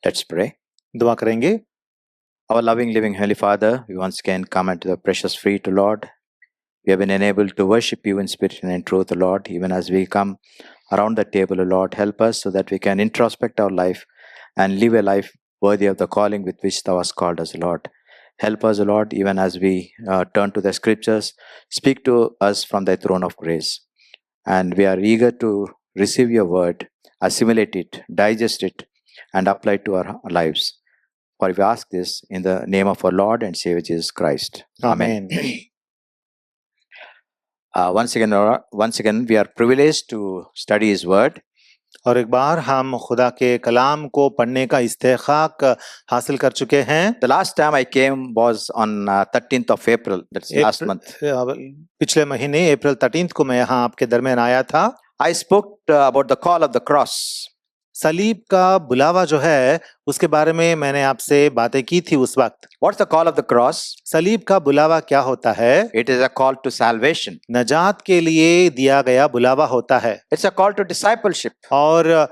Let's pray. दुआ करेंगे। Our loving, living Heavenly Father, we once again come into the precious feet, Lord. We have been enabled to worship you in spirit and in truth, Lord. Even as we come around the table, Lord, help us so that we can introspect our life and live a life worthy of the calling with which thou hast called us, Lord. Help us, Lord, even as we turn to the scriptures. Speak to us from thy throne of grace. And we are eager to receive your word, assimilate it, digest it, and apply it to our lives. For we ask this in the name of our Lord and Savior Jesus Christ. Amen. Once again, we are privileged to study His word. और एक बार हम खुदा के कलाम को पढ़ने का इस्तेखाक हासिल कर चुके हैं। The last time I came was on 13th of April, that's last month. पिछले महीने अप्रैल 13 को मैं यहाँ आपके दरमियान आया था। I spoke about the call of the cross. सलीब का बुलावा जो है उसके बारे में मैंने आपसे बातें की थी उस वक्त। What's the call of the cross? सलीब का बुलावा क्या होता है? It is a call to salvation. नजात के लिए दिया गया बुलावा होता है। It's a call to discipleship. और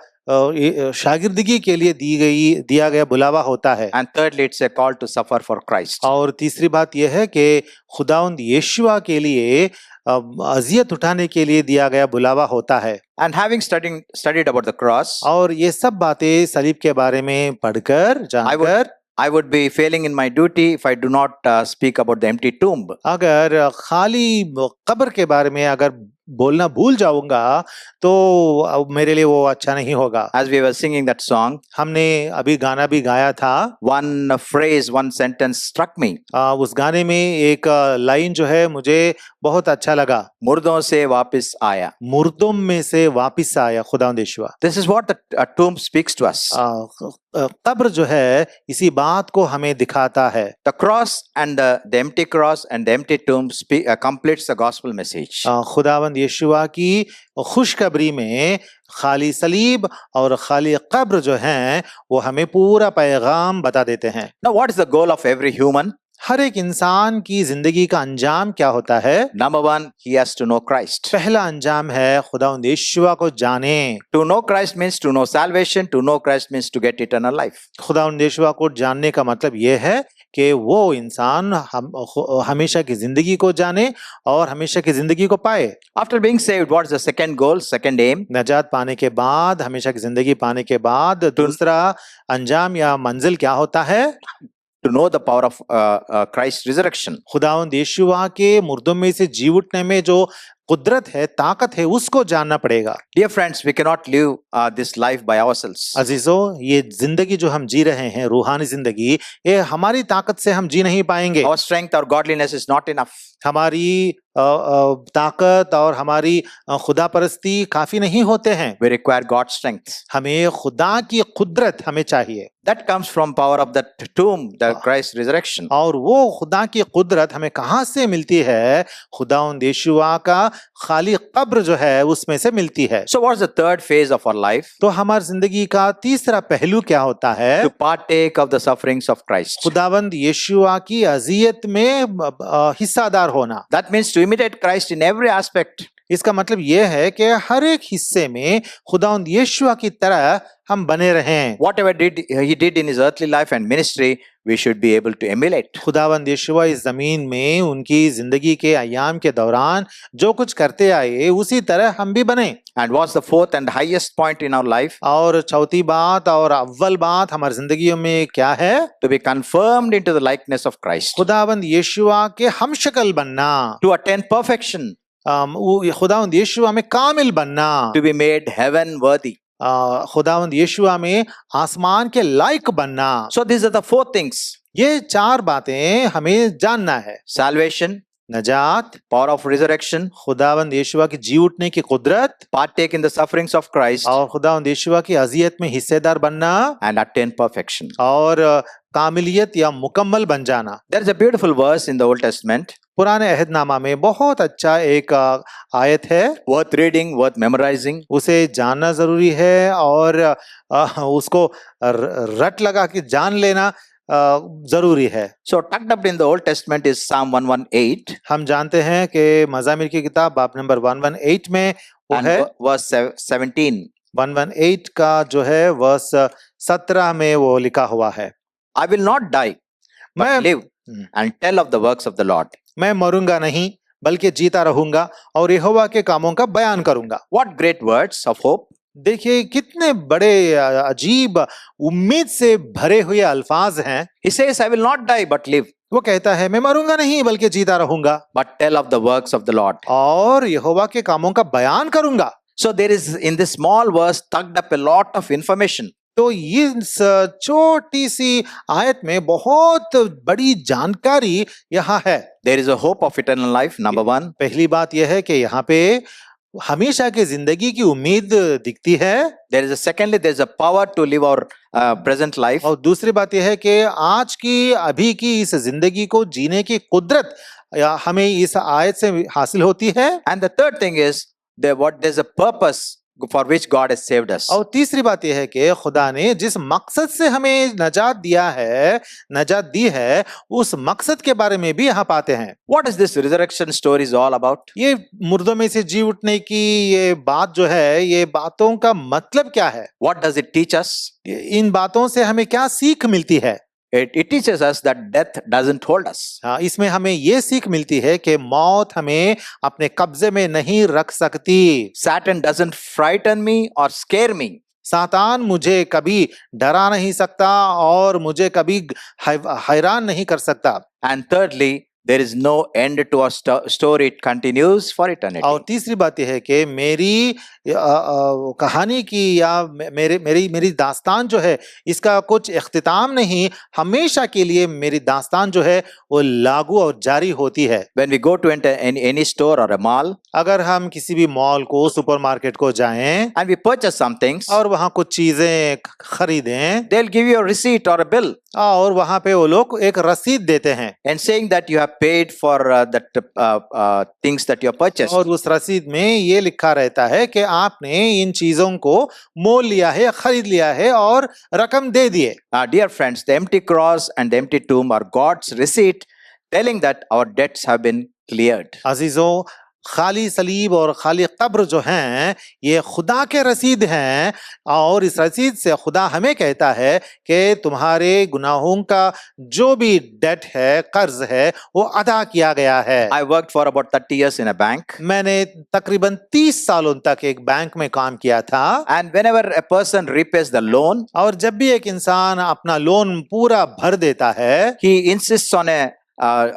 शागिर्दगी के लिए दिया गया बुलावा होता है। And thirdly, it's a call to suffer for Christ. और तीसरी बात यह है कि खुदावंद यीशुआ के लिए अजियत उठाने के लिए दिया गया बुलावा होता है। And having studied about the cross, और ये सब बातें सलीब के बारे में पढ़कर जानकर I would be failing in my duty if I do not speak about the empty tomb. अगर खाली कब्र के बारे में अगर बोलना भूल जाऊंगा तो मेरे लिए वो अच्छा नहीं होगा। As we were singing that song, हमने अभी गाना भी गाया था। one phrase, one sentence struck me. उस गाने में एक लाइन जो है मुझे बहुत अच्छा लगा। मुर्दों से वापस आया। मुर्दों में से वापस आया खुदावंद यीशुआ। This is what the tomb speaks to us. कब्र जो है इसी बात को हमें दिखाता है। The cross and the empty cross and the empty tomb completes the gospel message. खुदावंद यीशुआ की खुशखबरी में खाली सलीब और खाली कब्र जो हैं वो हमें पूरा पैगाम बता देते हैं। Now, what is the goal of every human? हर एक इंसान की जिंदगी का अंजाम क्या होता है? Number one, he has to know Christ. पहला अंजाम है खुदावंद यीशुआ को जाने। To know Christ means to know salvation. To know Christ means to get eternal life. खुदावंद यीशुआ को जानने का मतलब ये है कि वो इंसान हमेशा की जिंदगी को जाने और हमेशा की जिंदगी को पाए। After being saved, what is the second goal, second aim? नजात पाने के बाद, हमेशा की जिंदगी पाने के बाद दूसरा अंजाम या मंजिल क्या होता है? To know the power of Christ's resurrection. खुदावंद यीशुआ के मुर्दों में से जी उठने में जो कुदरत है, ताकत है, उसको जानना पड़ेगा। Dear friends, we cannot live this life by ourselves. अजीजों, ये जिंदगी जो हम जी रहे हैं, रूहानी जिंदगी, ये हमारी ताकत से हम जी नहीं पाएंगे। Our strength, our godliness is not enough. हमारी ताकत और हमारी खुदा परस्ती काफी नहीं होते हैं। We require God's strength. हमें खुदा की कुदरत हमें चाहिए। That comes from power of the tomb, the Christ's resurrection. और वो खुदा की कुदरत हमें कहाँ से मिलती है? खुदावंद यीशुआ का खाली कब्र जो है उसमें से मिलती है। So what's the third phase of our life? तो हमारी जिंदगी का तीसरा पहलू क्या होता है? To partake of the sufferings of Christ. खुदावंद यीशुआ की अजियत में हिस्सादार होना। That means to imitate Christ in every aspect. इसका मतलब यह है कि हर एक हिस्से में खुदावंद यीशुआ की तरह हम बने रहें। Whatever he did in his earthly life and ministry, we should be able to emulate. खुदावंद यीशुआ इस जमीन में उनकी जिंदगी के अय्याम के दौरान जो कुछ करते आए उसी तरह हम भी बने। And what's the fourth and highest point in our life? और चौथी बात और अव्वल बात हमारी जिंदगियों में क्या है? To be confirmed into the likeness of Christ. खुदावंद यीशुआ के हमशक्ल बनना। To attain perfection. खुदावंद यीशुआ में कामिल बनना। To be made heaven worthy. खुदावंद यीशुआ में आसमान के लायक बनना। So these are the four things. ये चार बातें हमें जानना है। Salvation, नजात, power of resurrection, खुदावंद यीशुआ की जी उठने की कुदरत, partake in the sufferings of Christ, और खुदावंद यीशुआ की अजियत में हिस्सेदार बनना, and attain perfection. और कामिलियत या मुकम्मल बन जाना। There is a beautiful verse in the Old Testament. पुराने अहदनामा में बहुत अच्छा एक आयत है। Worth reading, worth memorizing. उसे जानना जरूरी है और उसको रट लगा के जान लेना जरूरी है। So tucked up in the Old Testament is Psalm 118. हम जानते हैं कि मज़ामिर की किताब बाब नंबर 118 में वो है verse 17. 118 का जो है वर्स 17 में वो लिखा हुआ है, I will not die, but मैं live and tell of the works of the Lord. मैं मरूंगा नहीं बल्कि जीता रहूंगा और यहोवा के कामों का बयान करूंगा। What great words of hope! देखिए कितने बड़े अजीब उम्मीद से भरे हुए अल्फाज हैं। He says, I will not die, but live, वो कहता है मैं मरूंगा नहीं बल्कि जीता रहूंगा but tell of the works of the Lord. और यहोवा के कामों का बयान करूंगा। So there is in this small verse tucked up a lot of information. तो इस छोटी सी आयत में बहुत बड़ी जानकारी यहाँ है। There is a hope of eternal life, number one. पहली बात यह है कि यहाँ पे हमेशा की जिंदगी की उम्मीद दिखती है। There is a secondly, there is a power to live our present life. और दूसरी बात यह है कि आज की अभी की इस जिंदगी को जीने की कुदरत हमें इस आयत से हासिल होती है। And the third thing is there's a purpose for which God has saved us. और तीसरी बात यह है कि खुदा ने जिस मकसद से हमें नजात दिया है, नजात दी है, उस मकसद के बारे में भी यहाँ पाते हैं। What is this resurrection story is all about? ये मुर्दों में से जी उठने की ये बात जो है, ये बातों का मतलब क्या है? What does it teach us? इन बातों से हमें क्या सीख मिलती है? It teaches us that death doesn't hold us. हाँ, इसमें हमें ये सीख मिलती है कि मौत हमें अपने कब्जे में नहीं रख सकती। Satan doesn't frighten me or scare me. सातान मुझे कभी डरा नहीं सकता और मुझे कभी हैरान नहीं कर सकता। And thirdly, there is no end to our story. It continues for eternity. और तीसरी बात यह है कि मेरी कहानी की या मेरी दास्तान जो है, इसका कुछ इख्तिताम नहीं, हमेशा के लिए मेरी दास्तान जो है वो लागू और जारी होती है। When we go to enter any store or a mall अगर हम किसी भी मॉल को, सुपरमार्केट को जाएं and we purchase some things, और वहां कुछ चीजें खरीदें, they'll give you a receipt or a bill और वहां पे वो लोग एक रसीद देते हैं and saying that you have paid for that things that you have purchased. और उस रसीद में ये लिखा रहता है कि आपने इन चीजों को मोल लिया है, खरीद लिया है और रकम दे दिए। Dear friends, the empty cross and the empty tomb are God's receipt telling that our debts have been cleared. अजीजों, खाली सलीब और खाली कब्र जो हैं, ये खुदा के रसीद हैं और इस रसीद से खुदा हमें कहता है कि तुम्हारे गुनाहों का जो भी डेट है, कर्ज है, वो अदा किया गया है। I worked for about 30 years in a bank. मैंने तकरीबन 30 सालों तक एक बैंक में काम किया था। And whenever a person repays the loan, और जब भी एक इंसान अपना लोन पूरा भर देता है, he insists on a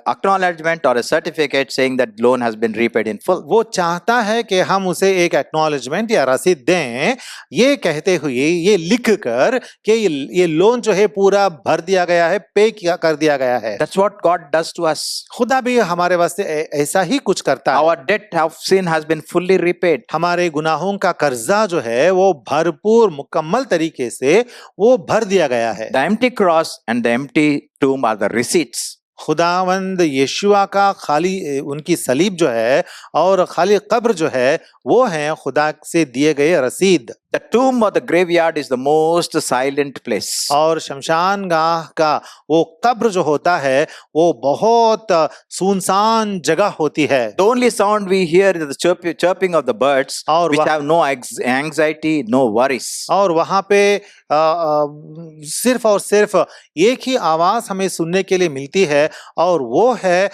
acknowledgement or a certificate saying that loan has been repaid in full. वो चाहता है कि हम उसे एक एक्नॉलेजमेंट या रसीद दें, ये कहते हुए, ये लिख कर कि ये लोन जो है पूरा भर दिया गया है, पे कर दिया गया है। That's what God does to us. खुदा भी हमारे वास्ते ऐसा ही कुछ करता है। Our debt of sin has been fully repaid. हमारे गुनाहों का कर्जा जो है वो भरपूर मुकम्मल तरीके से वो भर दिया गया है। The empty cross and the empty tomb are the receipts. खुदावंद यीशुआ का खाली उनकी सलीब जो है और खाली कब्र जो है, वो है खुदा से दिए गए रसीद। The tomb or the graveyard is the most silent place. और शमशान गाह का वो कब्र जो होता है वो बहुत सुनसान जगह होती है। The only sound we hear is the chirping of the birds, और which have no anxiety, no worries. और वहां पे सिर्फ और सिर्फ एक ही आवाज हमें सुनने के लिए मिलती है और वो है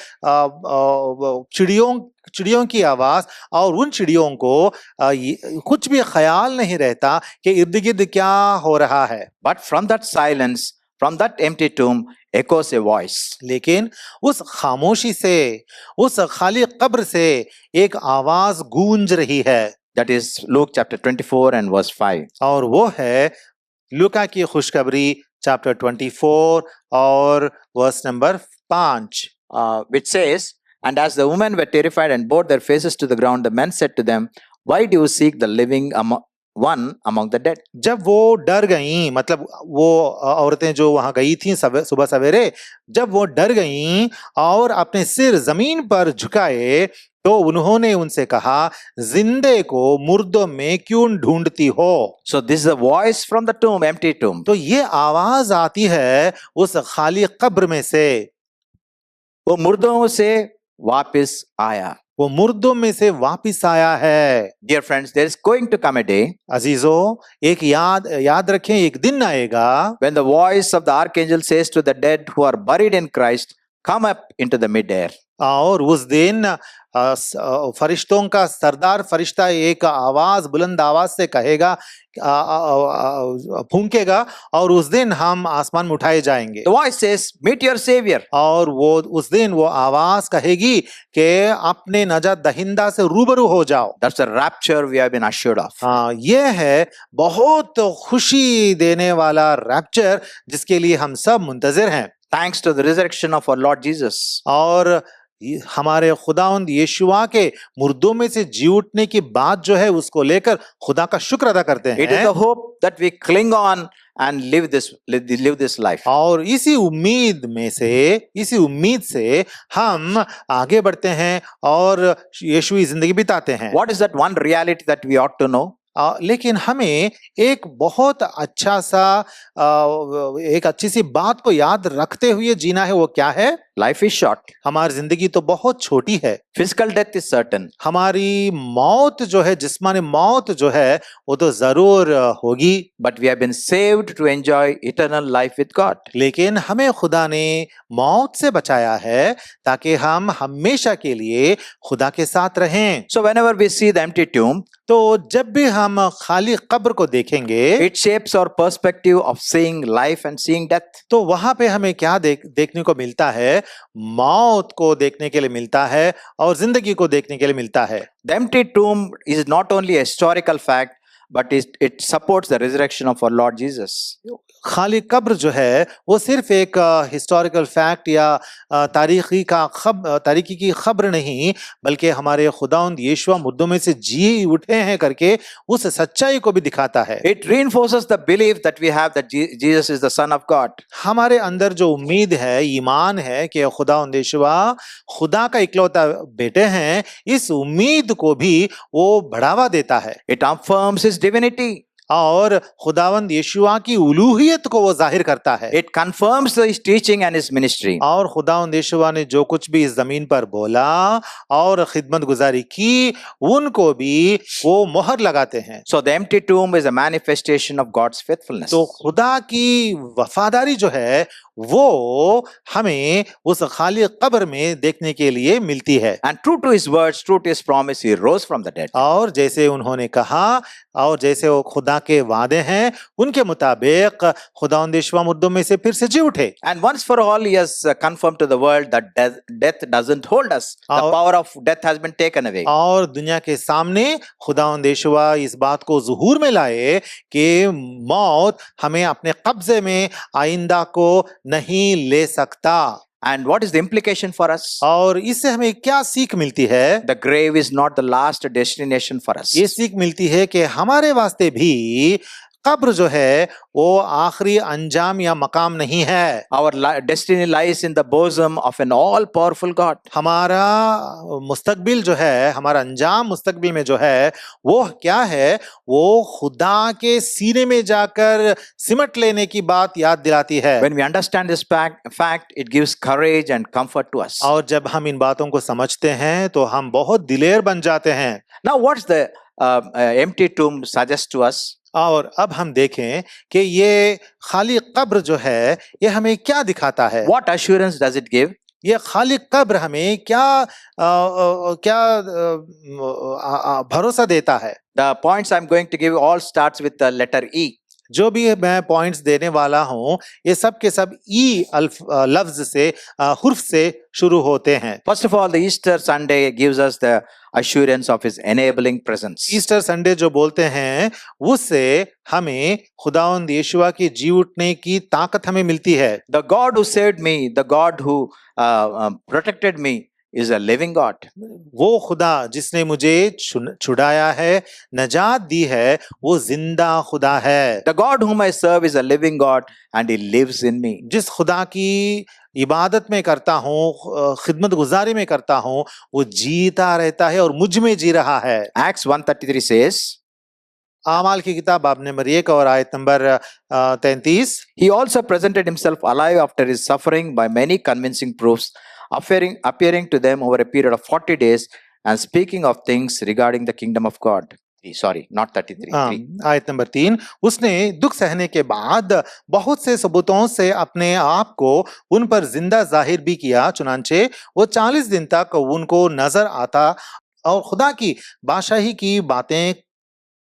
चिड़ियों की आवाज। और उन चिड़ियों को कुछ भी ख्याल नहीं रहता कि इर्द गिर्द क्या हो रहा है। But from that silence, from that empty tomb, echoes a voice. लेकिन उस खामोशी से, उस खाली कब्र से एक आवाज गूंज रही है। That is Luke chapter 24 and verse 5. और वो है लूका की खुशखबरी चैप्टर 24 और verse number 5, which says, and as the women were terrified and bowed their faces to the ground, the men said to them, why do you seek the living one among the dead? जब वो डर गईं, मतलब वो औरतें जो वहां गई थीं सुबह सवेरे, जब वो डर गईं और अपने सिर जमीन पर झुकाए, तो उन्होंने उनसे कहा, जिंदे को मुर्दों में क्यों ढूंढती हो? So this is a voice from the tomb, empty tomb. तो ये आवाज आती है उस खाली कब्र में से। वो मुर्दों से वापस आया। वो मुर्दों में से वापिस आया है। Dear friends, there is going to come a day अजीजों, एक याद रखें, एक दिन आएगा when the voice of the archangel says to the dead who are buried in Christ, come up into the mid-air. और उस दिन फरिश्तों का सरदार फरिश्ता एक आवाज, बुलंद आवाज से कहेगा, फूंकेगा, और उस दिन हम आसमान में उठाए जाएंगे। The voice says, meet your savior. और वो उस दिन वो आवाज कहेगी कि अपने नजात दहिंदा से रूबरू हो जाओ। That's the rapture we have been assured of. हाँ, ये है बहुत खुशी देने वाला रैप्चर जिसके लिए हम सब मुंतजिर हैं। Thanks to the resurrection of our Lord Jesus. और हमारे खुदावंद यीशुआ के मुर्दों में से जी उठने की बात जो है उसको लेकर खुदा का शुक्र अदा करते हैं। It is the hope that we cling on and live this life. और इसी उम्मीद से हम आगे बढ़ते हैं और यीशुई जिंदगी बिताते हैं। What is that one reality that we ought to know? लेकिन हमें एक बहुत अच्छा सा एक अच्छी सी बात को याद रखते हुए जीना है। वो क्या है? Life is short. हमारी जिंदगी तो बहुत छोटी है। Physical death is certain. हमारी मौत जो है, जिस्मानी मौत जो है, वो तो जरूर होगी। But we have been saved to enjoy eternal life with God. लेकिन हमें खुदा ने मौत से बचाया है ताकि हम हमेशा के लिए खुदा के साथ रहें। So whenever we see the empty tomb, तो जब भी हम खाली कब्र को देखेंगे, it shapes our perspective of seeing life and seeing death. तो वहां पे हमें क्या देखने को मिलता है? मौत को देखने के लिए मिलता है और जिंदगी को देखने के लिए मिलता है। The empty tomb is not only a historical fact, but it supports the resurrection of our Lord Jesus. खाली कब्र जो है वो सिर्फ एक हिस्टोरिकल फैक्ट या तारीखी की खबर नहीं, बल्कि हमारे खुदावंद यीशुआ मुर्दों में से जी उठे हैं करके उस सच्चाई को भी दिखाता है। It reinforces the belief that we have that Jesus is the Son of God. हमारे अंदर जो उम्मीद है, ईमान है कि खुदावंद यीशुआ खुदा का इकलौता बेटे हैं, इस उम्मीद को भी वो बढ़ावा देता है। It affirms his divinity. और खुदावंद यीशुआ की उलूहियत को वो जाहिर करता है। It confirms his teaching and his ministry. और खुदावंद यीशुआ ने जो कुछ भी इस जमीन पर बोला और खिदमत गुजारी की, उनको भी वो मोहर लगाते हैं। So the empty tomb is a manifestation of God's faithfulness. तो खुदा की वफादारी जो है वो हमें उस खाली कब्र में देखने के लिए मिलती है। And true to his words, true to his promise, he rose from the dead. और जैसे उन्होंने कहा और जैसे वो खुदा के वादे हैं, उनके मुताबिक खुदावंद यीशुआ मुर्दों में से फिर से जी उठे। And once for all, he has confirmed to the world that death doesn't hold us. The power of death has been taken away. और दुनिया के सामने खुदावंद यीशुआ इस बात को ज़ुहूर में लाए कि मौत हमें अपने कब्जे में आइंदा को नहीं ले सकता। And what is the implication for us? और इससे हमें क्या सीख मिलती है? The grave is not the last destination for us. ये सीख मिलती है कि हमारे वास्ते भी कब्र जो है वो आखिरी अंजाम या मकाम नहीं है। Our destiny lies in the bosom of an all-powerful God. हमारा मुस्तकबिल जो है, हमारा अंजाम मुस्तकबिल में जो है, वो क्या है? वो खुदा के सीने में जाकर सिमट लेने की बात याद दिलाती है। When we understand this fact, it gives courage and comfort to us. और जब हम इन बातों को समझते हैं तो हम बहुत दिलेर बन जाते हैं। Now, what's the empty tomb suggest to us? और अब हम देखें कि ये खाली कब्र जो है ये हमें क्या दिखाता है? What assurance does it give? ये खाली कब्र हमें क्या भरोसा देता है? The points I'm going to give all starts with the letter E. जो भी मैं पॉइंट्स देने वाला हूं, ये सब के सब ई लफ्ज से, हुर्फ से शुरू होते हैं। First of all, the Easter Sunday gives us the assurance of his enabling presence. Easter Sunday जो बोलते हैं, उससे हमें खुदावंद यीशुआ की जी उठने की ताकत हमें मिलती है। The God who saved me, the God who protected me, is a living God. वो खुदा जिसने मुझे छुड़ाया है, नजात दी है, वो जिंदा खुदा है। The God whom I serve is a living God and he lives in me. जिस खुदा की इबादत में करता हूँ, खिदमत गुजारी में करता हूँ, वो जीता रहता है और मुझ में जी रहा है। Acts 1:33 says, आमाल की किताब बाब नंबर 1 और आयत number 33, he also presented himself alive after his suffering by many convincing proofs, appearing to them over a period of 40 days And speaking of things regarding the kingdom of God. Sorry, not 33. हाँ, 3. आयत number 3, उसने दुख सहने के बाद बहुत से सबूतों से अपने आप को उन पर जिंदा जाहिर भी किया, चुनांचे वो 40 दिन तक उनको नजर आता और खुदा की बादशाही की बातें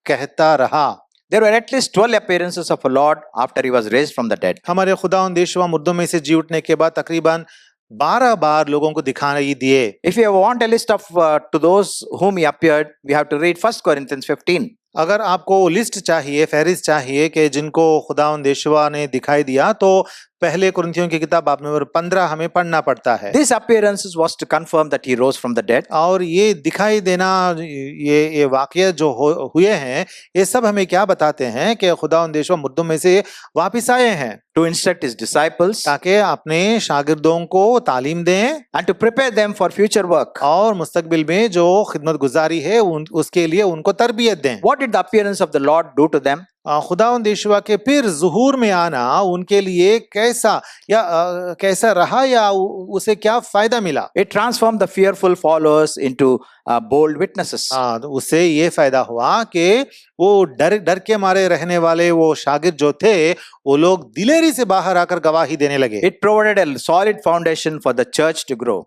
कहता रहा। There were at least 12 appearances of a Lord after he was raised from the dead. हमारे खुदावंद यीशु मुर्दों में से जी उठने के बाद तकरीबन 12 बार लोगों को दिखाई दिए। If you want a list of to those whom he appeared, we have to read 1 Corinthians 15. अगर आपको लिस्ट चाहिए, फहरिस्त चाहिए कि जिनको खुदावंद यीशु ने दिखाई दिया, तो पहले कुरिन्थियों की किताब बाब नंबर 15 हमें पढ़ना पड़ता है। This appearances was to confirm that he rose from the dead. और ये दिखाई देना, ये वाकये जो हुए हैं, ये सब हमें क्या बताते हैं कि खुदावंद यीशु मुर्दों में से वापस आए हैं To instruct his disciples ताकि अपने शागिर्दों को तालीम दें and to prepare them for future work. और मुस्तकबिल में जो खिदमत गुजारी है उसके लिए उनको तरबियत दें। What did the appearance of the Lord do to them? खुदावंद यीशु के फिर ज़ुहूर में आना उनके लिए कैसा रहा या उसे क्या फायदा मिला? It transformed the fearful followers into bold witnesses. तो उससे ये फायदा हुआ कि वो डर के मारे रहने वाले वो शागिर्द जो थे, वो लोग दिलेरी से बाहर आकर गवाही देने लगे। It provided a solid foundation for the church to grow.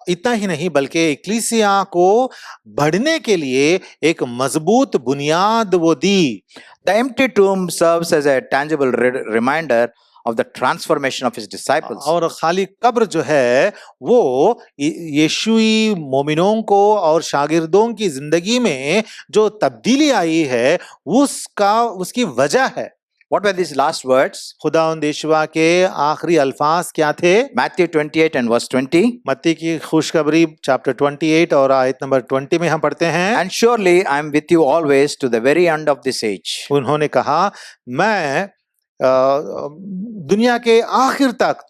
इतना ही नहीं बल्कि इक्लीसिया को बढ़ने के लिए एक मजबूत बुनियाद वो दी। The empty tomb serves as a tangible reminder of the transformation of his disciples. और खाली कब्र जो है वो यीशुई मोमिनों को और शागिर्दों की जिंदगी में जो तब्दीली आई है उसकी वजह है। What were these last words? खुदावंद यीशु के आखिरी अल्फाज क्या थे? Matthew 28 and verse 20. मत्ती की खुशखबरी चैप्टर 28 और आयत नंबर 20 में हम पढ़ते हैं, And surely I am with you always to the very end of this age. उन्होंने कहा, मैं दुनिया के आखिर तक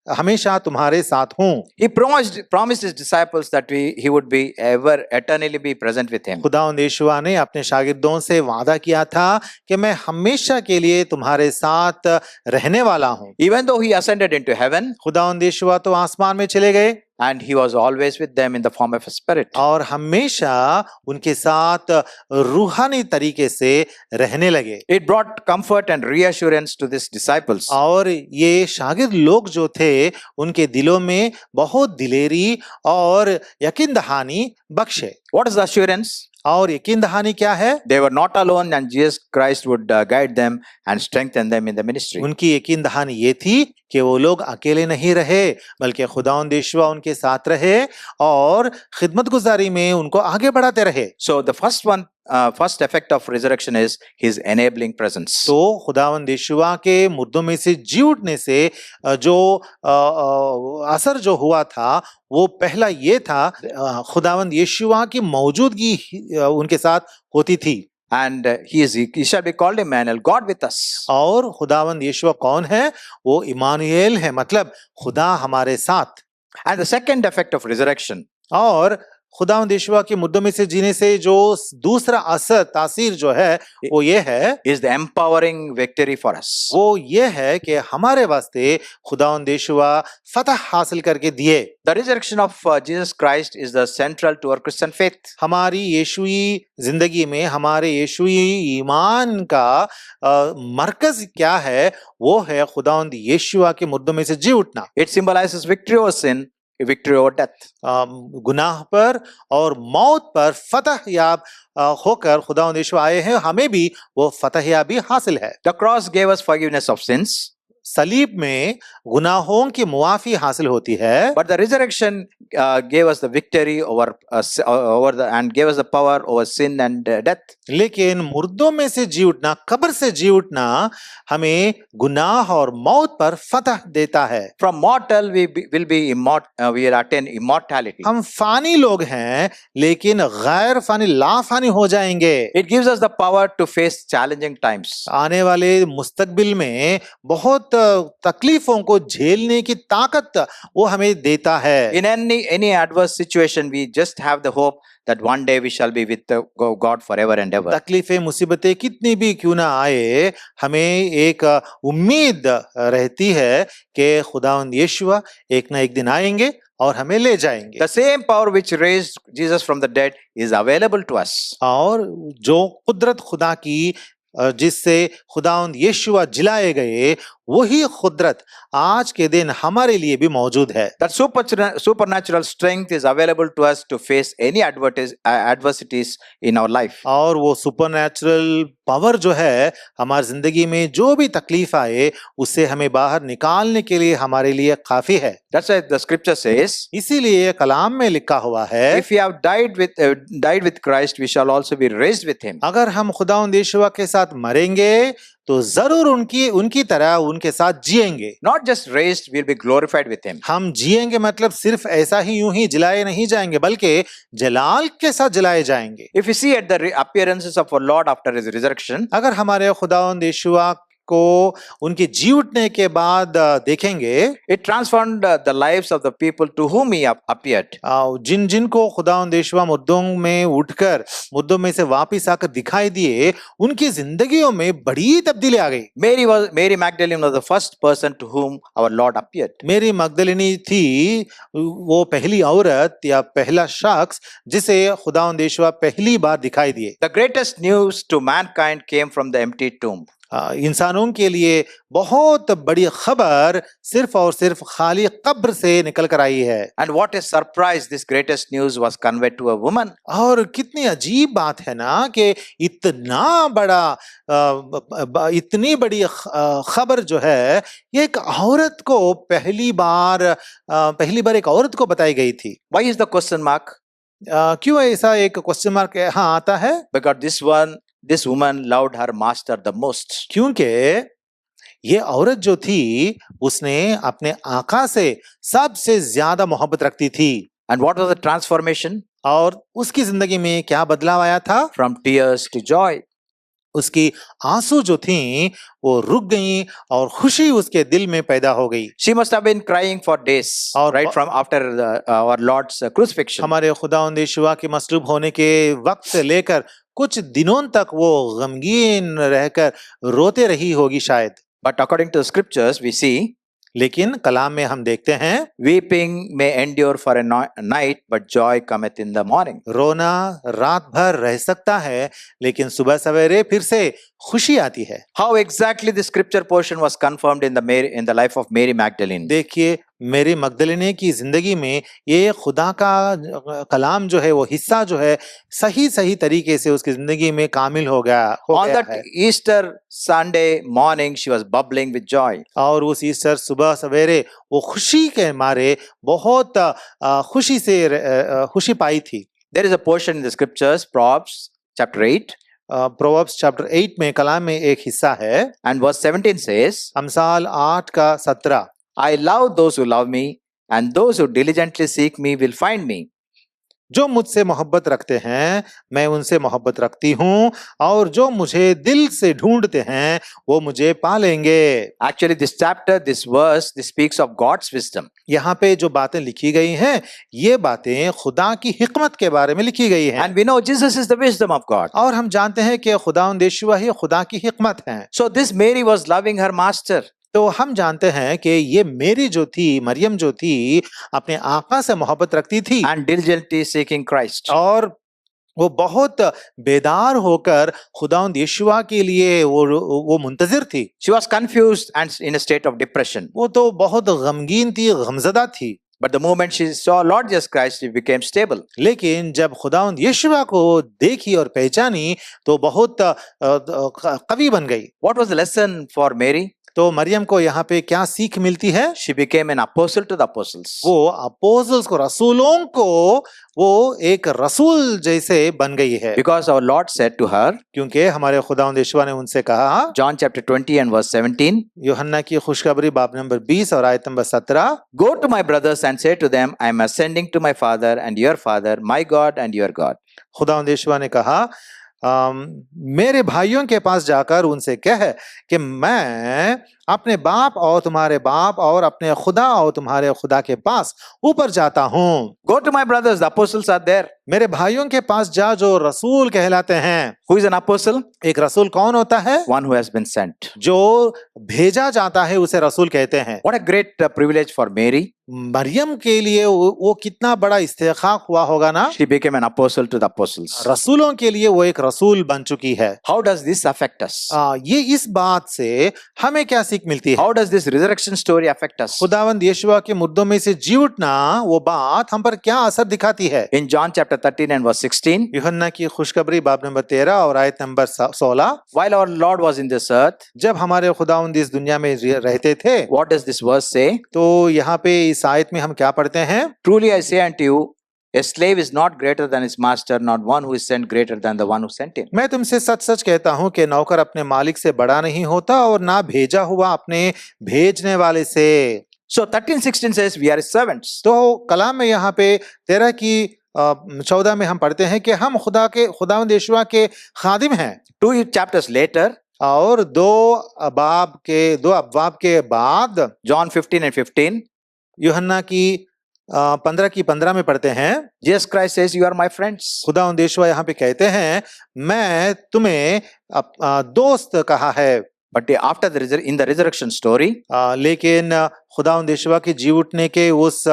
हमेशा तुम्हारे साथ हूँ। He promised his disciples that he would be eternally be present with him. खुदावंद यीशु ने अपने शागिर्दों से वादा किया था कि मैं हमेशा के लिए तुम्हारे साथ रहने वाला हूँ। Even though he ascended into heaven, खुदावंद यीशु तो आसमान में चले गए and he was always with them in the form of a spirit. और हमेशा उनके साथ रूहानी तरीके से रहने लगे। It brought comfort and reassurance to these disciples. और ये शागिर्द लोग जो थे उनके दिलों में बहुत दिलेरी और यकीन दहानी बख्शे। What is the assurance? और यकीन दहानी क्या है? They were not alone and Jesus Christ would guide them and strengthen them in the ministry. उनकी यकीन दहानी ये थी कि वो लोग अकेले नहीं रहे बल्कि खुदावंद यीशु उनके साथ रहे और खिदमत गुजारी में उनको आगे बढ़ाते रहे। So the first effect of resurrection is his enabling presence. तो खुदावंद यीशु के मुर्दों में से जी उठने से जो असर जो हुआ था वो पहला ये था, खुदावंद यीशु की मौजूदगी उनके साथ होती थी। And he shall be called Emmanuel, God with us. और खुदावंद यीशु कौन है? वो इमानुएल है, मतलब खुदा हमारे साथ। And the second effect of resurrection और खुदावंद यीशु के मुद्दों में से जीने से जो दूसरा असर तासीर जो है वो ये है, is the empowering victory for us. वो ये है कि हमारे वास्ते खुदावंद यीशु फतह हासिल करके दिए। The resurrection of Jesus Christ is the central to our Christian faith. हमारी यीशुई जिंदगी में हमारे यीशुई ईमान का मरकज क्या है? वो है खुदावंद यीशु के मुद्दों में से जी उठना। It symbolizes victory over sin, victory over death. गुनाह पर और मौत पर फतह याब होकर खुदावंद यीशु आए हैं, हमें भी वो फतह याबी हासिल है। The cross gave us forgiveness of sins. सलीब में गुनाहों की मुआफी हासिल होती है, But the resurrection gave us the victory and gave us the power over sin and death. लेकिन मुर्दों में से जी उठना, कब्र से जी उठना हमें गुनाह और मौत पर फतह देता है। From mortal we will attain immortality. हम फानी लोग हैं लेकिन गैर फानी लाफानी हो जाएंगे। It gives us the power to face challenging times. आने वाले मुस्तकबिल में बहुत तकलीफों को झेलने की ताकत वो हमें देता है। In any adverse situation, we just have the hope that one day we shall be with God forever and ever. तकलीफें मुसीबतें कितनी भी क्यों ना आए, हमें एक उम्मीद रहती है कि खुदावंद यीशु एक ना एक दिन आएंगे और हमें ले जाएंगे। The same power which raised Jesus from the dead is available to us. और जो कुदरत खुदा की जिससे खुदावंद यीशु जिलाए गए, वही कुदरत आज के दिन हमारे लिए भी मौजूद है। That supernatural strength is available to us to face any adversities in our life. और वो सुपरनैचुरल पावर जो है हमारी जिंदगी में जो भी तकलीफ आए उससे हमें बाहर निकालने के लिए हमारे लिए काफी है। That's why the scripture says, इसीलिए कलाम में लिखा हुआ है, if we have died with Christ, we shall also be raised with him. अगर हम खुदावंद यीशु के साथ मरेंगे तो जरूर उनकी तरह उनके साथ जिएंगे। Not just raised, we'll be glorified with him. हम जिएंगे मतलब सिर्फ ऐसा ही यूं ही जिलाए नहीं जाएंगे, बल्कि जलाल के साथ जलाए जाएंगे। If we see at the appearances of our Lord after his resurrection, अगर हमारे खुदावंद यीशु को उनके जी उठने के बाद देखेंगे, it transformed the lives of the people to whom he appeared. जिनको खुदावंद यीशु मुद्दों में उठकर मुद्दों में से वापस आकर दिखाई दिए, उनकी जिंदगियों में बड़ी तब्दीली आ गई। Mary Magdalene was the first person to whom our Lord appeared. मेरी मगदलिनी थी वो पहली औरत या पहला शख्स जिसे खुदावंद यीशु पहली बार दिखाई दिए। The greatest news to mankind came from the empty tomb. इंसानों के लिए बहुत बड़ी खबर सिर्फ और सिर्फ खाली कब्र से निकल कर आई है। And what a surprise, this greatest news was conveyed to a woman. और कितनी अजीब बात है ना कि इतनी बड़ी खबर जो है ये एक औरत को पहली बार एक औरत को बताई गई थी। Why is the question mark? क्यों ऐसा एक क्वेश्चन मार्क हाँ आता है? Because this woman loved her master the most. क्योंकि ये औरत जो थी उसने अपने आका से सबसे ज्यादा मोहब्बत रखती थी। And what was the transformation? और उसकी जिंदगी में क्या बदलाव आया था? From tears to joy. उसकी आंसू जो थी वो रुक गई और खुशी उसके दिल में पैदा हो गई। She must have been crying for days, right from after our Lord's crucifixion. हमारे खुदावंद यीशु के मसलूब होने के वक्त से लेकर कुछ दिनों तक वो गमगीन रहकर रोते रही होगी शायद। But according to the scriptures we see, लेकिन कलाम में हम देखते हैं, weeping may endure for a night, but joy cometh in the morning. रोना रात भर रह सकता है लेकिन सुबह सवेरे फिर से खुशी आती है। How exactly the scripture portion was confirmed in the life of Mary Magdalene? देखिए मेरी मगदलिनी की जिंदगी में ये खुदा का कलाम जो है वो हिस्सा जो है सही तरीके से उसकी जिंदगी में कामिल हो गया On that है। Easter Sunday morning she was bubbling with joy. और उस ईस्टर सुबह सवेरे वो खुशी के मारे बहुत खुशी पाई थी। There is a portion in the scriptures, Proverbs chapter 8. Proverbs chapter 8 में कलाम में एक हिस्सा है, And verse 17 says, अमसाल 8 का 17, I love those who love me, and those who diligently seek me will find me. जो मुझसे मोहब्बत रखते हैं मैं उनसे मोहब्बत रखती हूँ, और जो मुझे दिल से ढूंढते हैं वो मुझे पा लेंगे। Actually, this chapter, this verse, this speaks of God's wisdom. यहाँ पे जो बातें लिखी गई हैं ये बातें खुदा की हिकमत के बारे में लिखी गई हैं। And we know Jesus is the wisdom of God. और हम जानते हैं कि खुदावंद यीशु ही खुदा की हिकमत है। So this Mary was loving her master. तो हम जानते हैं कि ये मेरी जो थी, मरियम जो थी, अपने आका से मोहब्बत रखती थी And diligently seeking Christ. और वो बहुत बेदार होकर खुदावंद यीशुआ के लिए वो मुंतजिर थी। She was confused and in a state of depression. वो तो बहुत गमगीन थी, गमज़दा थी। But the moment she saw Lord Jesus Christ, she became stable. लेकिन जब खुदावंद यीशुआ को देखी और पहचानी तो बहुत कवि बन गई। What was the lesson for Mary? तो मरियम को यहाँ पे क्या सीख मिलती है? She became an apostle to the apostles. वो अपोस्टल्स को, रसूलों को वो एक रसूल जैसे बन गई है। Because our Lord said to her, क्योंकि हमारे खुदावंद यीशुआ ने उनसे कहा, John chapter 20 and verse 17, यूहन्ना की खुशखबरी बाब नंबर 20 और आयत number 17, Go to my brothers and say to them, I am ascending to my Father and your Father, my God and your God. खुदावंद यीशुआ ने कहा, मेरे भाइयों के पास जाकर उनसे कह कि मैं अपने बाप और तुम्हारे बाप और अपने खुदा और तुम्हारे खुदा के पास ऊपर जाता हूँ। Go to my brothers, the apostles are there. मेरे भाइयों के पास जा जो रसूल कहलाते हैं। Who is an apostle? एक रसूल कौन होता है? One who has been sent. जो भेजा जाता है उसे रसूल कहते हैं। What a great privilege for Mary. Maryam के लिए वो कितना बड़ा इस्तेखाक हुआ होगा ना। She became an apostle to the apostles. रसूलों के लिए वो एक रसूल बन चुकी है। How does this affect us? ये इस बात से हमें क्या सीख मिलती है? How does this resurrection story affect us? खुदावंद यीशुआ के मुर्दों में से जी उठना वो बात हम पर क्या असर दिखाती है? In John chapter 13 and verse 16, यूहन्ना की खुशखबरी बाब नंबर 13 और आयत number 16, while our Lord was in this earth, जब हमारे खुदावंद इस दुनिया में रहते थे, what does this verse say? तो यहाँ पे इस आयत में हम क्या पढ़ते हैं? Truly I say unto you, a slave is not greater than his master, not one who is sent greater than the one who sent him. मैं तुमसे सच सच कहता हूँ कि नौकर अपने मालिक से बड़ा नहीं होता और ना भेजा हुआ अपने भेजने वाले से। So 13:16 says we are his servants. तो कलाम में यहाँ पे 13 की 14 में हम पढ़ते हैं कि हम खुदावंद यीशुआ के खादिम हैं। 2 chapters later, और दो अबवाब के बाद John 15 and 15, यूहन्ना की 15 की 15 में पढ़ते हैं, Jesus Christ says, you are my friends. खुदावंद यीशुआ यहाँ पे कहते हैं मैं तुम्हें दोस्त कहा है। But after in the resurrection story, लेकिन खुदावंद यीशुआ के जी उठने के उस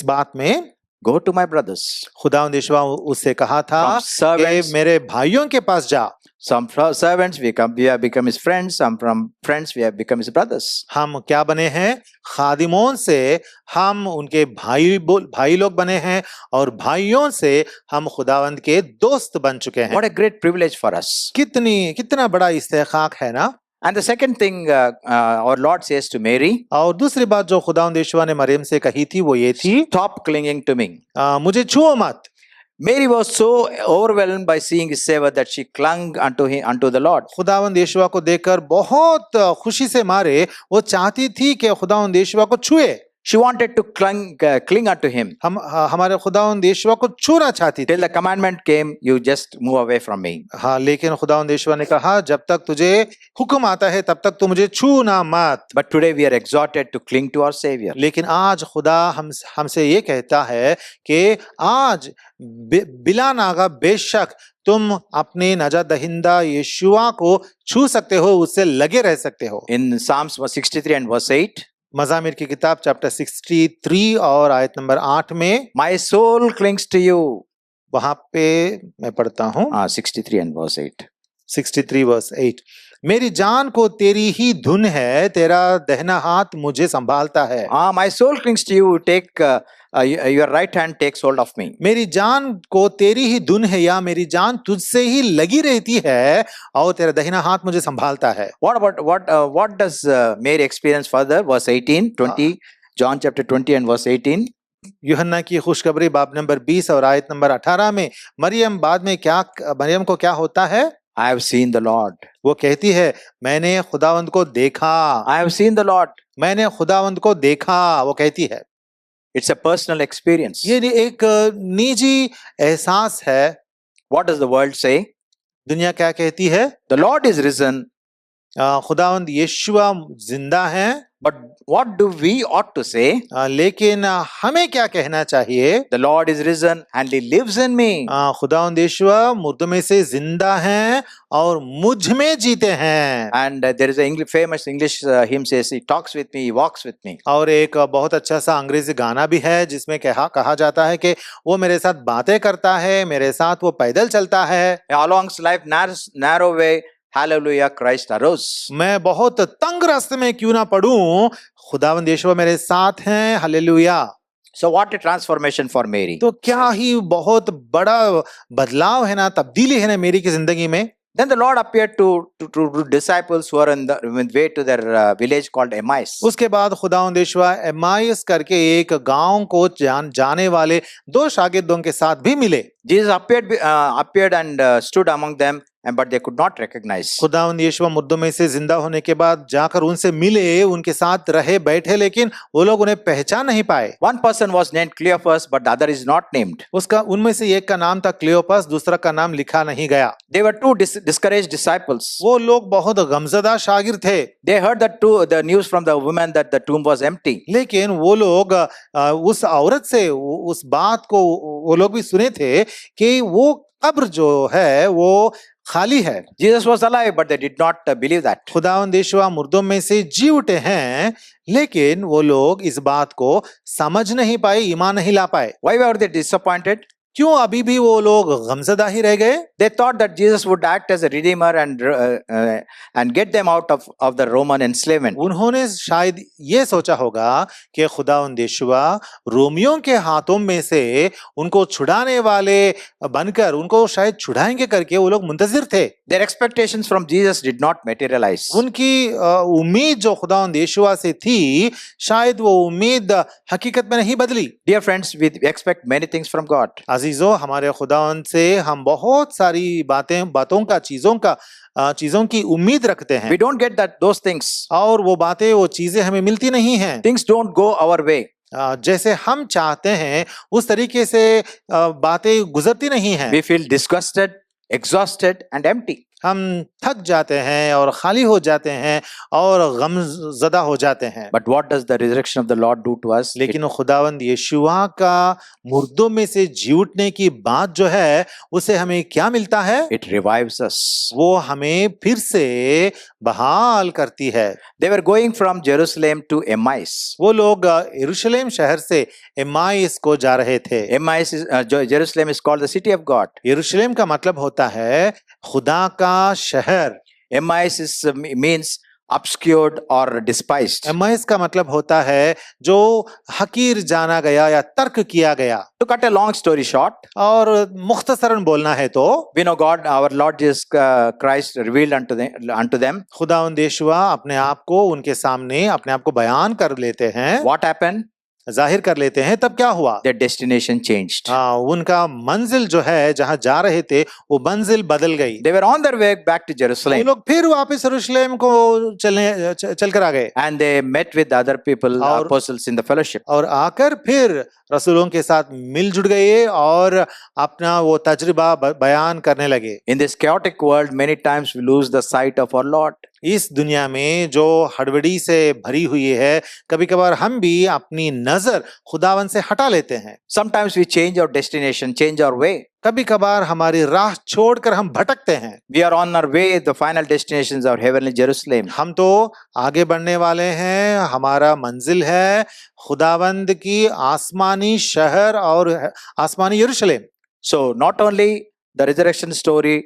बात में go to my brothers. खुदावंद यीशुआ उससे कहा था From servants, कि मेरे भाइयों के पास जा। some servants we have become his friends, some from friends we have become his brothers. हम क्या बने हैं? खादिमों से हम उनके भाई लोग बने हैं और भाइयों से हम खुदावंद के दोस्त बन चुके हैं। What a great privilege for us. कितना बड़ा इस्तेखाक है ना। And the second thing our Lord says to Mary, और दूसरी बात जो खुदावंद यीशुआ ने मरियम से कही थी वो ये थी, stop clinging to me. मुझे छुओ मत। Mary was so overwhelmed by seeing his savor that she clung unto the Lord. खुदावंद यीशुआ को देखकर बहुत खुशी से मारे वो चाहती थी कि खुदावंद यीशुआ को छुए। She wanted to cling unto him. हमारे खुदावंद यीशुआ को छूना चाहती थी। Till the commandment came, you just move away from me. हाँ, लेकिन खुदावंद यीशुआ ने कहा जब तक तुझे हुक्म आता है तब तक तू मुझे छूना मत। But today we are exhorted to cling to our Savior. लेकिन आज खुदा हमसे ये कहता है कि आज बिला नागा बेशक तुम अपने नजात दहिंदा यीशुआ को छू सकते हो, उससे लगे रह सकते हो। In Psalms 63 and verse 8, मज़ामिर की किताब चैप्टर 63 और आयत नंबर 8 में my soul clings to you. वहां पे मैं पढ़ता हूँ 63 and verse 8. 63 वर्स 8, मेरी जान को तेरी ही धुन है, तेरा दहना हाथ मुझे संभालता है। My soul clings to you. Take your right hand takes hold of me. मेरी जान को तेरी ही धुन है या मेरी जान तुझसे ही लगी रहती है और तेरा दहिना हाथ मुझे संभालता है। What does Mary experience further? Verse 18, 20, John chapter 20 and verse 18. यूहन्ना की खुशखबरी बाब नंबर 20 और आयत नंबर 18 में मरियम को क्या होता है? I have seen the Lord. वो कहती है मैंने खुदावंद को देखा। I have seen the Lord. मैंने खुदावंद को देखा, वो कहती है। It's a personal experience. ये एक निजी एहसास है। What does the world say? दुनिया क्या कहती है? The Lord is risen. खुदावंद यीशुआ जिंदा है। But what do we ought to say? लेकिन हमें क्या कहना चाहिए? The Lord is risen and he lives in me. खुदावंद यीशुआ मुर्दों में से जिंदा हैं और मुझ में जीते हैं। And there is a famous English hymn says, he talks with me, he walks with me. और एक बहुत अच्छा सा अंग्रेजी गाना भी है जिसमें कहा जाता है कि वो मेरे साथ बातें करता है, मेरे साथ वो पैदल चलता है। Along life's narrow way, Hallelujah, Christ arose. मैं बहुत तंग रास्ते में क्यों ना पढ़ूं, खुदावंद यीशुआ मेरे साथ हैं। Hallelujah. So what a transformation for Mary. तो क्या ही बहुत बड़ा बदलाव है ना, तब्दीली है ना मेरी की जिंदगी में। Then the Lord appeared to disciples who are on the way to their village called Emmaus. उसके बाद खुदावंद यीशुआ एमाइस करके एक गांव को जाने वाले दो शागिर्दों के साथ भी मिले। Jesus appeared and stood among them and but they could not recognize. खुदावंद यीशु मुर्दों में से जिंदा होने के बाद जाकर उनसे मिले, उनके साथ रहे बैठे, लेकिन वो लोग उन्हें पहचान नहीं पाए। One person was named Cleophas, but the other is not named. उसका उनमें से एक का नाम था क्लियोपस, दूसरा का नाम लिखा नहीं गया। They were two discouraged disciples. वो लोग बहुत गमज़दा शागिर्द थे, They heard the news from the woman that the tomb was empty. लेकिन वो लोग उस औरत से उस बात को वो लोग भी सुने थे कि वो कब्र जो है वो खाली है। Jesus was alive, but they did not believe that. खुदावंद यीशु मुर्दों में से जी उठे हैं, लेकिन वो लोग इस बात को समझ नहीं पाए, ईमान नहीं ला पाए। Why were they disappointed? क्यों अभी भी वो लोग गमज़दा ही रह गए? They thought that Jesus would act as a redeemer and get them out of the Roman enslavement. उन्होंने शायद ये सोचा होगा कि खुदावंद यीशुआ रोमियों के हाथों में से उनको छुड़ाने वाले बनकर उनको शायद छुड़ाएंगे करके वो लोग मुंतजिर थे। Their expectations from Jesus did not materialize. उनकी उम्मीद जो खुदावंद यीशुआ से थी, शायद वो उम्मीद हकीकत में नहीं बदली। Dear friends, we expect many things from God. अजीजो, हमारे खुदावंद से हम बहुत सारी बातों का चीजों की उम्मीद रखते हैं। We don't get those things. और वो बातें, वो चीजें हमें मिलती नहीं हैं। Things don't go our way. जैसे हम चाहते हैं उस तरीके से बातें गुजरती नहीं हैं। We feel disgusted, exhausted, and empty. हम थक जाते हैं और खाली हो जाते हैं और गमज़दा हो जाते हैं। But what does the resurrection of the Lord do to us? लेकिन खुदावंद यीशुआ का मुर्दों में से जी उठने की बात जो है, उसे हमें क्या मिलता है? It revives us. वो हमें फिर से बहाल करती है। They were going from Jerusalem to Emmaus. वो लोग यरूशलेम शहर से एम्माइस को जा रहे थे। Emmaus Jerusalem is called the city of God. यरूशलेम का मतलब होता है खुदा का शहर। Emmaus means obscured or despised. एम्माइस का मतलब होता है जो हकीर जाना गया या तर्क किया गया। To cut a long story short, और मुख्तसरन बोलना है तो we know God, our Lord Jesus Christ revealed unto them. खुदावंद यीशुआ अपने आप को उनके सामने अपने आप को बयान कर लेते हैं, What happened? जाहिर कर लेते हैं। तब क्या हुआ? Their destination changed. उनका मंजिल जो है, जहां जा रहे थे, वो मंजिल बदल गई। They were on their way back to वो Jerusalem, लोग फिर वापस यरूशलेम को चल कर आ गए and they met with other people, और- apostles in the fellowship. और आकर फिर रसूलों के साथ मिलजुल गए और अपना वो तजुर्बा बयान करने लगे। In this chaotic world, many times we lose the sight of our Lord. इस दुनिया में जो हड़बड़ी से भरी हुई है, कभी कभार हम भी अपनी नजर खुदावन से हटा लेते हैं। Sometimes we change our destination, change our way. कभी कभार हमारी राह छोड़कर हम भटकते हैं। We are on our way. The final destination is our heavenly Jerusalem. हम तो आगे बढ़ने वाले हैं, हमारा मंजिल है खुदावंद की आसमानी शहर और आसमानी यरूशलेम। So not only the resurrection story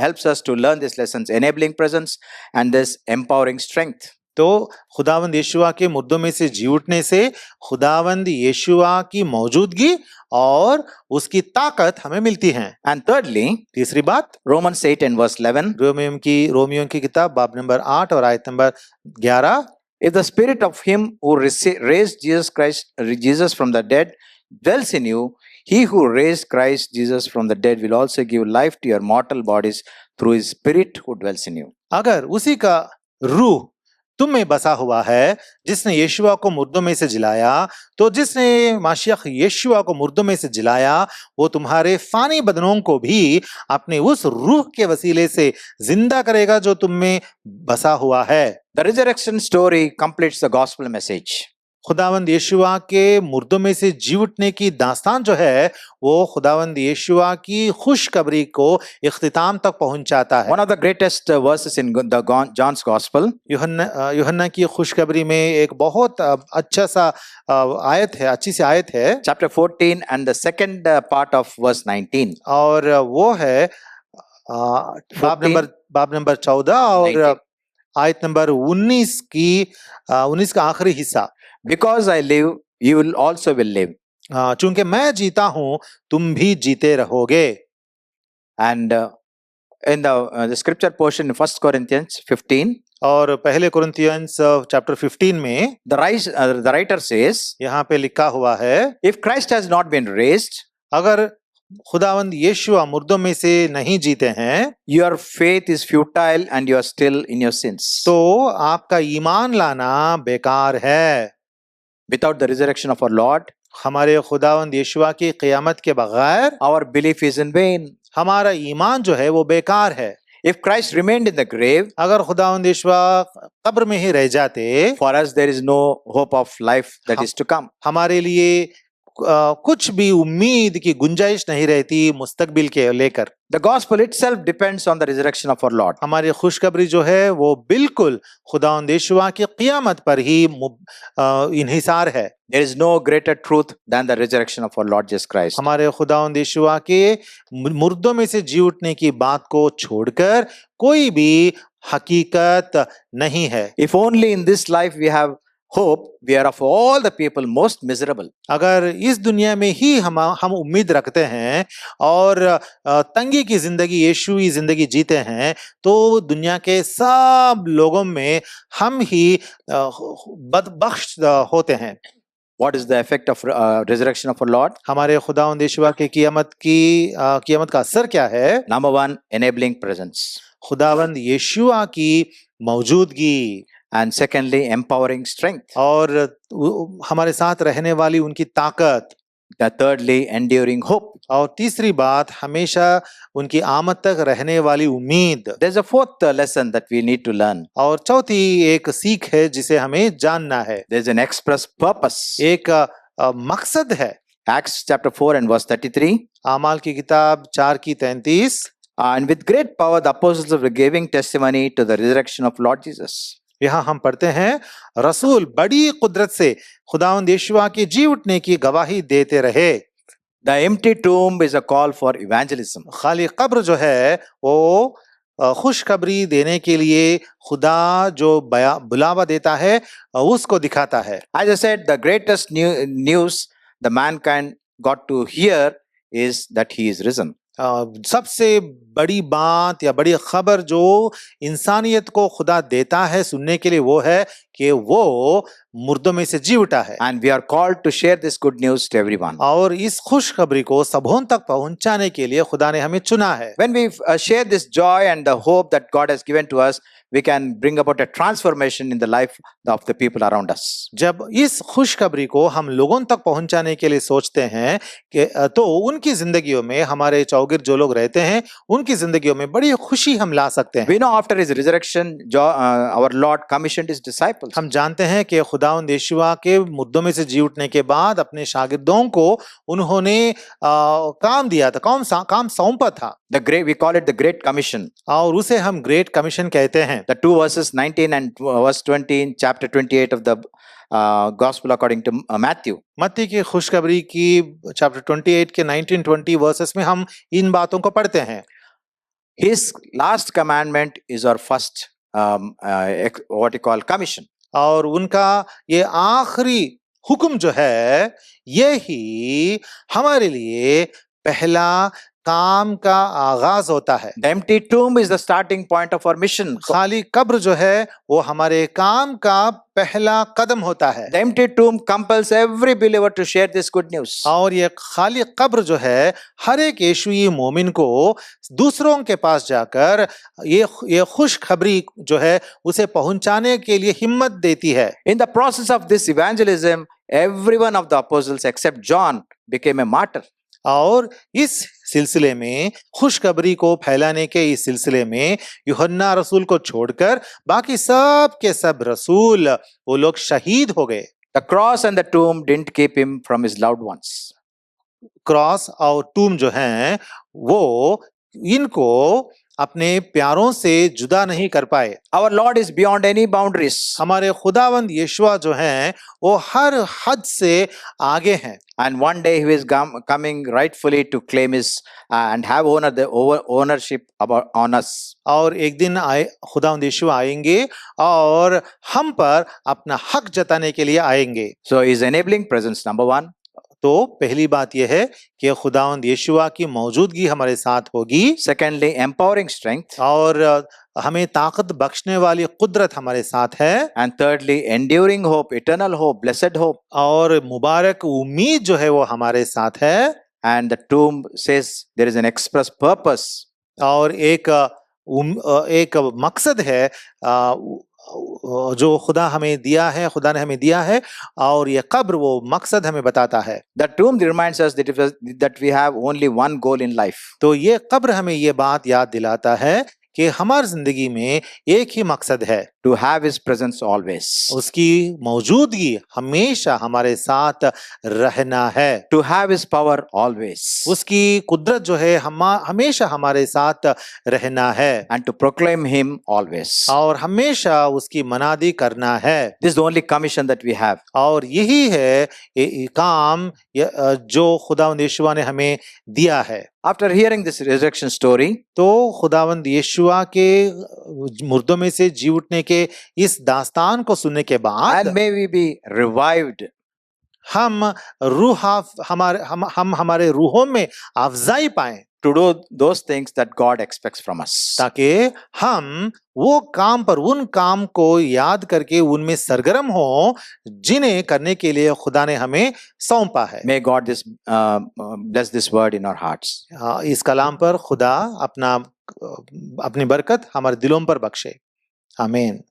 helps us to learn these lessons, enabling presence and this empowering strength. तो खुदावंद यीशुआ के मुद्दों में से जी उठने से खुदावंद यीशुआ की मौजूदगी और उसकी ताकत हमें मिलती है। And thirdly, तीसरी बात, Romans 8 and verse 11. रोमियों की किताब बाब नंबर 8 और आयत number 11। If the spirit of him who raised Jesus from the dead dwells in you, he who raised Christ Jesus from the dead will also give life to your mortal bodies through his spirit who dwells in you. अगर उसी का रूह तुम में बसा हुआ है जिसने यीशुआ को मुर्दों में से जिलाया, तो जिसने माशियख यीशुआ को मुर्दों में से जिलाया, वो तुम्हारे फानी बदनों को भी अपने उस रूह के वसीले से जिंदा करेगा जो तुम में बसा हुआ है। The resurrection story completes the gospel message. खुदावंद यीशुआ के मुर्दों में से जी उठने की दास्तान जो है, वो खुदावंद यीशुआ की खुशखबरी को इख्तिताम तक पहुंचाता है। One of the greatest verses in the John's Gospel, यूहन्ना की खुशखबरी में एक बहुत अच्छा सा आयत है, अच्छी सी आयत है, chapter 14 and the second part of verse 19. और वो है बाब नंबर 14 और आयत नंबर 19 का आखिरी हिस्सा। Because I live, you will also will live. चूंकि मैं जीता हूं, तुम भी जीते रहोगे। And in the scripture portion in 1 Corinthians 15, और पहले कुरिन्थियंस चैप्टर 15 में the writer says, यहाँ पे लिखा हुआ है, if Christ has not been raised, अगर खुदावंद यीशु मुर्दों में से नहीं जीते हैं, your faith is futile and you are still in your sins. तो आपका ईमान लाना बेकार है। Without the resurrection of our Lord, हमारे खुदावंद यीशु की क़यामत के बगैर our belief is in vain. हमारा ईमान जो है वो बेकार है। If Christ remained in the grave, अगर खुदावंद यीशु कब्र में ही रह जाते, for us there is no hope of life that is to come. हमारे लिए कुछ भी उम्मीद की गुंजाइश नहीं रहती मुस्तकबिल के लेकर। The gospel itself depends on the resurrection of our Lord. हमारी खुशखबरी जो है वो बिल्कुल खुदावंद यीशु की क़यामत पर ही इन्हिसार है। There is no greater truth than the resurrection of our Lord Jesus Christ. हमारे खुदावंद यीशु के मुर्दों में से जी उठने की बात को छोड़कर कोई भी हकीकत नहीं है। If only in this life we have hope, we are of all the people most miserable. अगर इस दुनिया में ही हम उम्मीद रखते हैं और तंगी की जिंदगी यीशुई जिंदगी जीते हैं, तो दुनिया के सब लोगों में हम ही बदबख्श होते हैं। What is the effect of resurrection of our Lord? हमारे खुदावंद यीशु के क़यामत का असर क्या है? Number one, enabling presence. खुदावंद यीशु की मौजूदगी, And secondly, empowering strength. और हमारे साथ रहने वाली उनकी ताकत। The thirdly, enduring hope. और तीसरी बात, हमेशा उनकी आमद तक रहने वाली उम्मीद। There's a fourth lesson that we need to learn. और चौथी एक सीख है जिसे हमें जानना है। There's an express purpose. एक मकसद है। Acts chapter 4 and verse 33. आमाल की किताब 4 की 33। And with great power the apostles were giving testimony to the resurrection of Lord Jesus. यहाँ हम पढ़ते हैं, रसूल बड़ी कुदरत से खुदावंद यीशु के जी उठने की गवाही देते रहे। The empty tomb is a call for evangelism. खाली कब्र जो है वो खुशखबरी देने के लिए खुदा जो बुलावा देता है उसको दिखाता है। As I said, the greatest news the mankind got to hear is that he is risen. सबसे बड़ी बात या बड़ी खबर जो इंसानियत को खुदा देता है सुनने के लिए वो है कि वो मुर्दों में से जी उठा है। And we are called to share this good news to everyone. और इस खुशखबरी को सबों तक पहुंचाने के लिए खुदा ने हमें चुना है। When we share this joy and the hope that God has given to us, we can bring about a transformation in the life of the people around us. जब इस खुशखबरी को हम लोगों तक पहुंचाने के लिए सोचते हैं कि तो उनकी जिंदगियों में, हमारे चौगिर्द जो लोग रहते हैं उनकी जिंदगियों में बड़ी खुशी हम ला सकते हैं। We know after his resurrection, our Lord commissioned his disciples. हम जानते हैं कि खुदावंद यीशु के मुर्दों में से जी उठने के बाद अपने शागिर्दों को उन्होंने काम दिया था, काम सौंपा था। We call it the Great Commission. और उसे हम ग्रेट कमीशन कहते हैं। The two verses 19 and verse 20 in chapter 28 of the Gospel according to Matthew. मत्ती की खुशखबरी की चैप्टर 28 के 19-20 वर्सेस में हम इन बातों को पढ़ते हैं। His last commandment is our first what you call commission. और उनका ये आखिरी हुक्म जो है यही हमारे लिए पहला काम का आगाज होता है। The empty tomb is the starting point of our mission. खाली कब्र जो है वो हमारे काम का पहला कदम होता है। The empty tomb compels every believer to share this good news. और ये खाली कब्र जो है हर एक यीशुई मोमिन को दूसरों के पास जाकर ये खुशखबरी जो है उसे पहुंचाने के लिए हिम्मत देती है। In the process of this evangelism, every one of the apostles except John became a martyr. और इस सिलसिले में, खुशखबरी को फैलाने के इस सिलसिले में यूहन्ना रसूल को छोड़कर बाकी सब के सब रसूल वो लोग शहीद हो गए। The cross and the tomb didn't keep him from his loved ones. Cross और टूम जो हैं वो इनको अपने प्यारों से जुदा नहीं कर पाए। Our Lord is beyond any boundaries. हमारे खुदावंद यीशु जो हैं वो हर हद से आगे हैं। And one day he is coming rightfully to claim his and have ownership on us. और एक दिन खुदावंद यीशु आएंगे और हम पर अपना हक जताने के लिए आएंगे। So he is enabling presence, number one. तो पहली बात यह है कि खुदावंद यीशु की मौजूदगी हमारे साथ होगी। Secondly, empowering strength. और हमें ताकत बख्शने वाली कुदरत हमारे साथ है। And thirdly, enduring hope, eternal hope, blessed hope. और मुबारक उम्मीद जो है वो हमारे साथ है। and the tomb says there is an express purpose. और एक मकसद है जो खुदा हमें दिया है, खुदा ने हमें दिया है, और ये कब्र वो मकसद हमें बताता है। The tomb reminds us that we have only one goal in life. तो ये कब्र हमें ये बात याद दिलाता है कि हमारी जिंदगी में एक ही मकसद है, To have His presence always. उसकी मौजूदगी हमेशा हमारे साथ रहना है, To have His power always. उसकी कुदरत जो है हमेशा हमारे साथ रहना है, And to proclaim Him always. और हमेशा उसकी मनादी करना है। This is the only commission that we have. और यही है काम जो खुदावंद यीशुआ ने हमें दिया है। After hearing this resurrection story, तो खुदावंद यीशुआ के मुर्दों में से जी उठने के इस दास्तान को सुनने के बाद and may we be revived, हम हमारे रूहों में अफजाई पाएं, to do those things that God expects from us. ताकि हम वो उन काम को याद करके उनमें सरगर्म हो जिन्हें करने के लिए खुदा ने हमें सौंपा है। May God bless this word in our hearts. इस कलाम पर खुदा अपनी बरकत हमारे दिलों पर बख्शे। आमीन।